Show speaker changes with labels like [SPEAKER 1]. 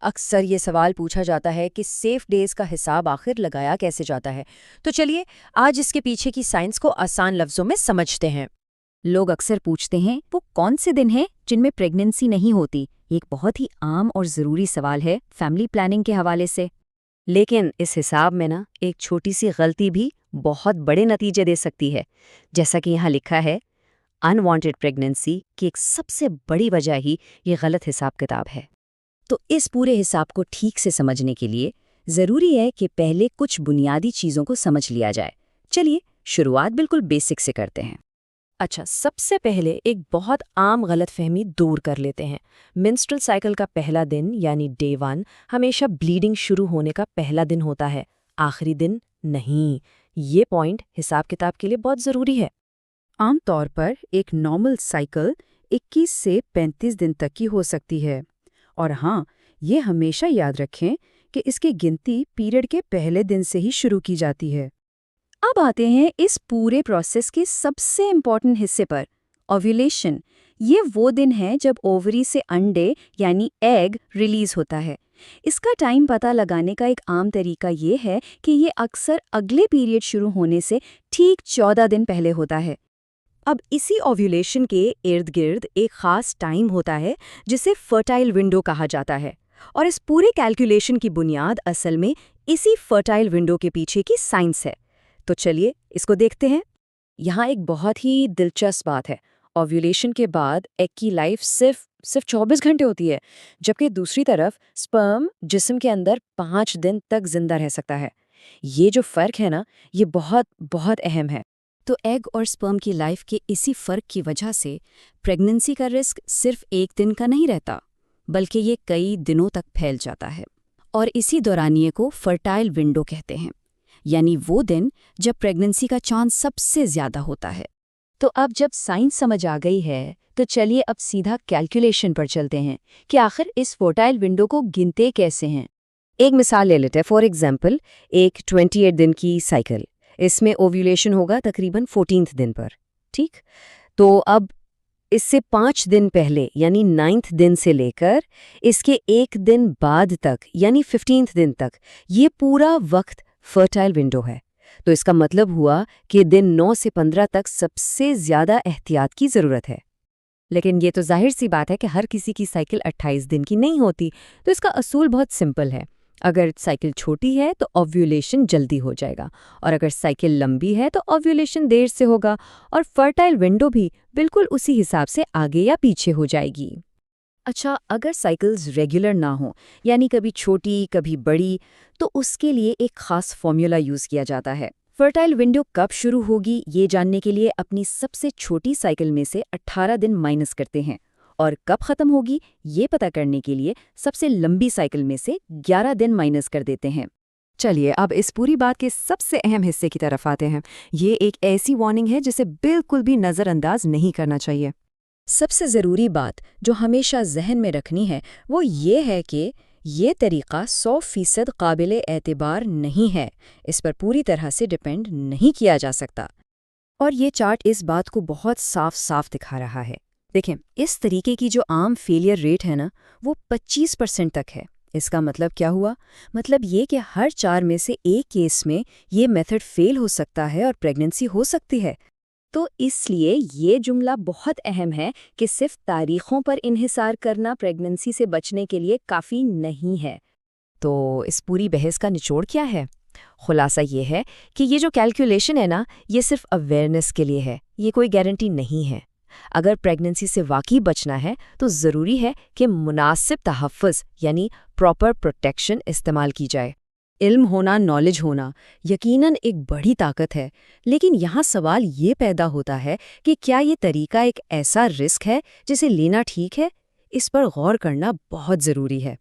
[SPEAKER 1] अक्सर ये सवाल पूछा जाता है कि सेफ डेज का हिसाब आखिर लगाया कैसे जाता है। तो चलिए आज इसके पीछे की साइंस को आसान लफ्जों में समझते हैं।
[SPEAKER 2] लोग अक्सर पूछते हैं वो कौन से दिन हैं जिनमें प्रेगनेंसी नहीं होती। ये एक बहुत ही आम और ज़रूरी सवाल है फैमिली प्लानिंग के हवाले से।
[SPEAKER 3] लेकिन इस हिसाब में ना एक छोटी सी गलती भी बहुत बड़े नतीजे दे सकती है। जैसा कि यहाँ लिखा है, अनवांटेड प्रेगनेंसी की एक सबसे बड़ी वजह ही ये गलत हिसाब किताब है।
[SPEAKER 2] तो इस पूरे हिसाब को ठीक से समझने के लिए ज़रूरी है कि पहले कुछ बुनियादी चीज़ों को समझ लिया जाए। चलिए शुरुआत बिल्कुल बेसिक से करते हैं।
[SPEAKER 1] अच्छा, सबसे पहले एक बहुत आम गलतफहमी दूर कर लेते हैं। मेंस्ट्रुअल साइकिल का पहला दिन यानी डे 1 हमेशा ब्लीडिंग शुरू होने का पहला दिन होता है, आखिरी दिन नहीं। ये पॉइंट हिसाब किताब के लिए बहुत ज़रूरी है।
[SPEAKER 4] आमतौर पर एक नॉर्मल साइकिल 21 से 35 दिन तक की हो सकती है। और हाँ, ये हमेशा याद रखें कि इसकी गिनती पीरियड के पहले दिन से ही शुरू की जाती है।
[SPEAKER 2] अब आते हैं इस पूरे प्रोसेस के सबसे इम्पॉर्टेंट हिस्से पर, ओव्यूलेशन। ये वो दिन है जब ओवरी से अंडे यानी एग रिलीज होता है। इसका टाइम पता लगाने का एक आम तरीका ये है कि ये अक्सर अगले पीरियड शुरू होने से ठीक 14 दिन पहले होता है।
[SPEAKER 1] अब इसी ओव्यूलेशन के इर्द गिर्द एक खास टाइम होता है जिसे फर्टाइल विंडो कहा जाता है, और इस पूरे कैलकुलेशन की बुनियाद असल में इसी फर्टाइल विंडो के पीछे की साइंस है। तो चलिए इसको देखते हैं। यहाँ एक बहुत ही दिलचस्प बात है, ओव्यूलेशन के बाद एग की लाइफ सिर्फ 24 घंटे होती है, जबकि दूसरी तरफ स्पर्म जिस्म के अंदर 5 दिन तक जिंदा रह सकता है। ये जो फर्क है ना, ये बहुत बहुत अहम है।
[SPEAKER 2] तो एग और स्पर्म की लाइफ के इसी फर्क की वजह से प्रेगनेंसी का रिस्क सिर्फ एक दिन का नहीं रहता, बल्कि ये कई दिनों तक फैल जाता है। और इसी दौरानिए को फर्टाइल विंडो कहते हैं, यानी वो दिन जब प्रेगनेंसी का चांस सबसे ज्यादा होता है।
[SPEAKER 3] तो अब जब साइंस समझ आ गई है, तो चलिए अब सीधा कैलकुलेशन पर चलते हैं कि आखिर इस फर्टाइल विंडो को गिनते कैसे हैं। एक मिसाल ले लेते हैं। फॉर एग्जाम्पल, एक 28 दिन की साइकिल, इसमें ओव्यूलेशन होगा तकरीबन 14th दिन पर। ठीक, तो अब इससे 5 दिन पहले यानी 9th दिन से लेकर इसके एक दिन बाद तक यानी 15th दिन तक ये पूरा वक्त फर्टाइल विंडो है। तो इसका मतलब हुआ कि दिन 9 से 15 तक सबसे ज्यादा एहतियात की जरूरत है। लेकिन ये तो जाहिर सी बात है कि हर किसी की साइकिल 28 दिन की नहीं होती, तो इसका असूल बहुत सिंपल है। अगर साइकिल छोटी है तो ओव्यूलेशन जल्दी हो जाएगा, और अगर साइकिल लंबी है तो ओव्यूलेशन देर से होगा, और फर्टाइल विंडो भी बिल्कुल उसी हिसाब से आगे या पीछे हो जाएगी।
[SPEAKER 2] अच्छा, अगर साइकिल्स रेगुलर ना हो, यानी कभी छोटी कभी बड़ी, तो उसके लिए एक खास फॉर्मूला यूज किया जाता है। फर्टाइल विंडो कब शुरू होगी ये जानने के लिए अपनी सबसे छोटी साइकिल में से 18 दिन माइनस करते हैं, और कब खत्म होगी ये पता करने के लिए सबसे लंबी साइकिल में से 11 दिन माइनस कर देते हैं।
[SPEAKER 3] चलिए अब इस पूरी बात के सबसे अहम हिस्से की तरफ आते हैं। ये एक ऐसी वार्निंग है जिसे बिल्कुल भी नज़रअंदाज नहीं करना चाहिए।
[SPEAKER 2] सबसे ज़रूरी बात जो हमेशा जहन में रखनी है वो ये है कि ये तरीका 100% काबिले एतबार नहीं है। इस पर पूरी तरह से डिपेंड नहीं किया जा सकता।
[SPEAKER 3] और ये चार्ट इस बात को बहुत साफ साफ दिखा रहा है। देखें, इस तरीके की जो आम फेलियर रेट है ना, वो 25% तक है। इसका मतलब क्या हुआ? मतलब ये कि हर 4 में से एक केस में ये मेथड फेल हो सकता है और प्रेगनेंसी हो सकती है।
[SPEAKER 2] तो इसलिए ये जुमला बहुत अहम है कि सिर्फ तारीखों पर इन्हिसार करना प्रेगनेंसी से बचने के लिए काफ़ी नहीं है।
[SPEAKER 3] तो इस पूरी बहस का निचोड़ क्या है? खुलासा ये है कि ये जो कैलकुलेशन है ना, ये सिर्फ अवेयरनेस के लिए है, ये कोई गारंटी नहीं है। अगर प्रेगनेंसी से वाकई बचना है तो ज़रूरी है कि मुनासिब तहफ़्फ़ुज़ यानी प्रॉपर प्रोटेक्शन इस्तेमाल की जाए। इल्म होना, नॉलेज होना यकीनन एक बड़ी ताकत है, लेकिन यहाँ सवाल ये पैदा होता है कि क्या ये तरीका एक ऐसा रिस्क है जिसे लेना ठीक है? इस पर गौर करना बहुत ज़रूरी है।